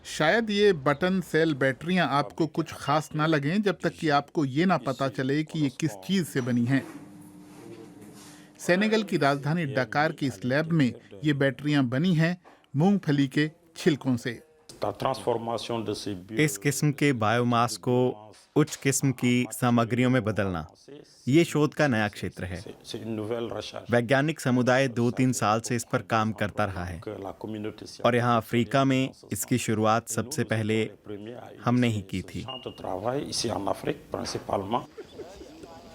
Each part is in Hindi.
शायद ये बटन सेल बैटरियां आपको कुछ खास ना लगें जब तक कि आपको ये ना पता चले कि ये किस चीज से बनी हैं। सेनेगल की राजधानी डकार की इस लैब में ये बैटरियां बनी हैं मूंगफली के छिलकों से। इस किस्म के बायोमास को उच्च किस्म की सामग्रियों में बदलना, ये शोध का नया क्षेत्र है। वैज्ञानिक समुदाय 2-3 साल से इस पर काम करता रहा है और यहाँ अफ्रीका में इसकी शुरुआत सबसे पहले हमने ही की थी।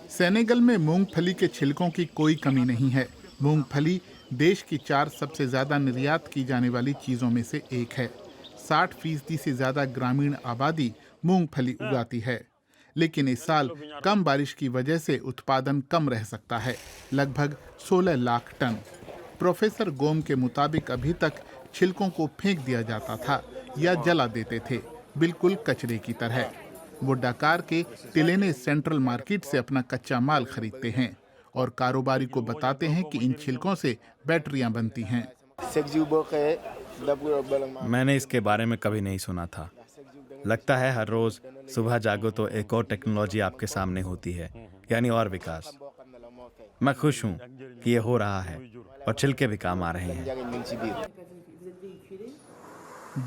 सेनेगल में मूंगफली के छिलकों की कोई कमी नहीं है। मूंगफली देश की 4 सबसे ज्यादा निर्यात की जाने वाली चीजों में से एक है। 60% से ज्यादा ग्रामीण आबादी मूंगफली उगाती है, लेकिन इस साल कम बारिश की वजह से उत्पादन कम रह सकता है, लगभग 16 लाख टन। प्रोफेसर गोम के मुताबिक अभी तक छिलकों को फेंक दिया जाता था या जला देते थे, बिल्कुल कचरे की तरह। वो डकार के टिलेने सेंट्रल मार्केट से अपना कच्चा माल खरीदते हैं और कारोबारी को बताते हैं कि इन छिलकों से बैटरियां बनती हैं। मैंने इसके बारे में कभी नहीं सुना था। लगता है हर रोज सुबह जागो तो एक और टेक्नोलॉजी आपके सामने होती है, यानी और विकास। मैं खुश हूँ कि ये हो रहा है और छिलके भी काम आ रहे हैं।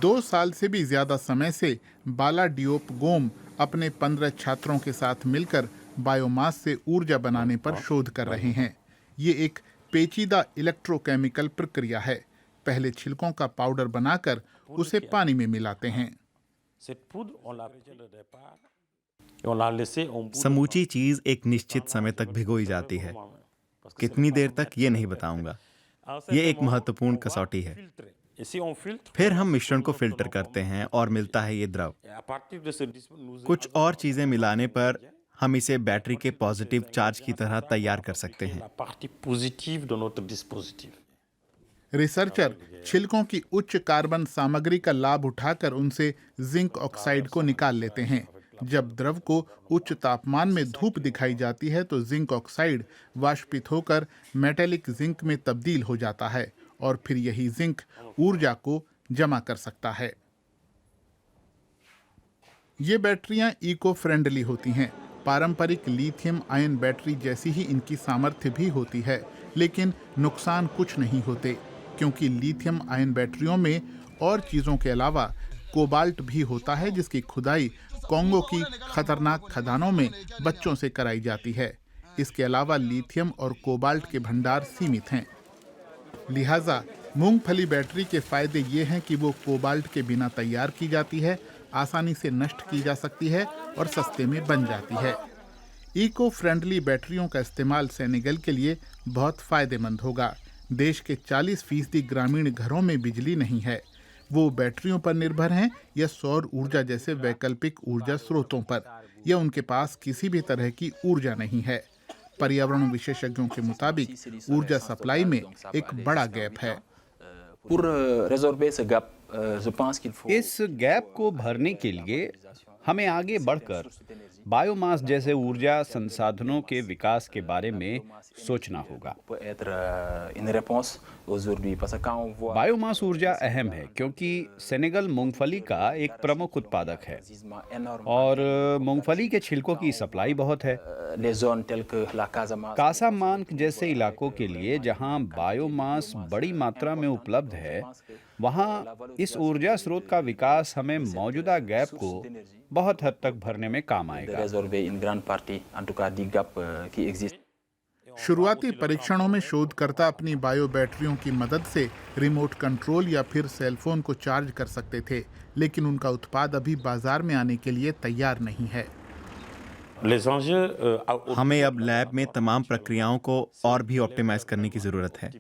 2 साल से भी ज्यादा समय से बाला डियोप गोम अपने 15 छात्रों के साथ मिलकर बायोमास से ऊर्जा बनाने पर शोध कर रहे हैं। ये एक पेचीदा इलेक्ट्रोकेमिकल प्रक्रिया है। पहले छिलकों का पाउडर बनाकर उसे पानी में मिलाते हैं। समूची चीज एक निश्चित समय तक भिगोई जाती है। कितनी देर तक ये नहीं बताऊंगा। ये एक महत्वपूर्ण कसौटी है। फिर हम मिश्रण को फिल्टर करते हैं और मिलता है ये द्रव। कुछ और चीजें मिलाने पर हम इसे बैटरी के पॉजिटिव चार्ज की तरह तैयार कर सकते हैं। रिसर्चर छिलकों की उच्च कार्बन सामग्री का लाभ उठाकर उनसे जिंक ऑक्साइड को निकाल लेते हैं। जब द्रव को उच्च तापमान में धूप दिखाई जाती है तो जिंक ऑक्साइड वाष्पित होकर मेटेलिक जिंक में तब्दील हो जाता है और फिर यही जिंक ऊर्जा को जमा कर सकता है। ये बैटरियां इको फ्रेंडली होती हैं। पारंपरिक लिथियम आयन बैटरी जैसी ही इनकी सामर्थ्य भी होती है, लेकिन नुकसान कुछ नहीं होते, क्योंकि लिथियम आयन बैटरियों में और चीजों के अलावा कोबाल्ट भी होता है, जिसकी खुदाई कोंगो की खतरनाक खदानों में बच्चों से कराई जाती है। इसके अलावा लिथियम और कोबाल्ट के भंडार सीमित हैं। लिहाजा मूंगफली बैटरी के फायदे ये हैं कि वो कोबाल्ट के बिना तैयार की जाती है, आसानी से नष्ट की जा सकती है और सस्ते में बन जाती है। इको फ्रेंडली बैटरियों का इस्तेमाल सेनेगल के लिए बहुत फायदेमंद होगा। देश के 40% ग्रामीण घरों में बिजली नहीं है। वो बैटरियों पर निर्भर हैं या सौर ऊर्जा जैसे वैकल्पिक ऊर्जा स्रोतों पर, या उनके पास किसी भी तरह की ऊर्जा नहीं है। पर्यावरण विशेषज्ञों के मुताबिक ऊर्जा सप्लाई में एक बड़ा गैप है। इस गैप को भरने के लिए हमें आगे बढ़कर बायोमास जैसे ऊर्जा संसाधनों के विकास के बारे में सोचना होगा। बायोमास ऊर्जा अहम है क्योंकि सेनेगल मूंगफली का एक प्रमुख उत्पादक है और मूंगफली के छिलकों की सप्लाई बहुत है। कासामांक जैसे इलाकों के लिए जहां बायोमास बड़ी मात्रा में उपलब्ध है, वहां इस ऊर्जा स्रोत का विकास हमें मौजूदा गैप को बहुत हद तक भरने में काम आएगा। शुरुआती परीक्षणों में शोधकर्ता अपनी बायो बैटरियों की मदद से रिमोट कंट्रोल या फिर सेलफोन को चार्ज कर सकते थे, लेकिन उनका उत्पाद अभी बाजार में आने के लिए तैयार नहीं है। हमें अब लैब में तमाम प्रक्रियाओं को और भी ऑप्टिमाइज करने की जरूरत है,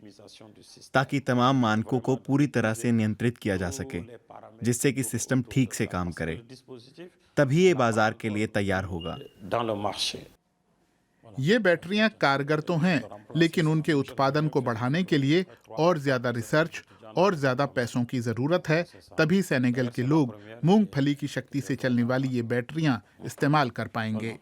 ताकि तमाम मानकों को पूरी तरह से नियंत्रित किया जा सके, जिससे कि सिस्टम ठीक से काम करे। तभी ये बाजार के लिए तैयार होगा। ये बैटरियां कारगर तो हैं, लेकिन उनके उत्पादन को बढ़ाने के लिए और ज्यादा रिसर्च और ज्यादा पैसों की जरूरत है। तभी सेनेगल के लोग मूंगफली की शक्ति से चलने वाली ये बैटरियां इस्तेमाल कर पाएंगे।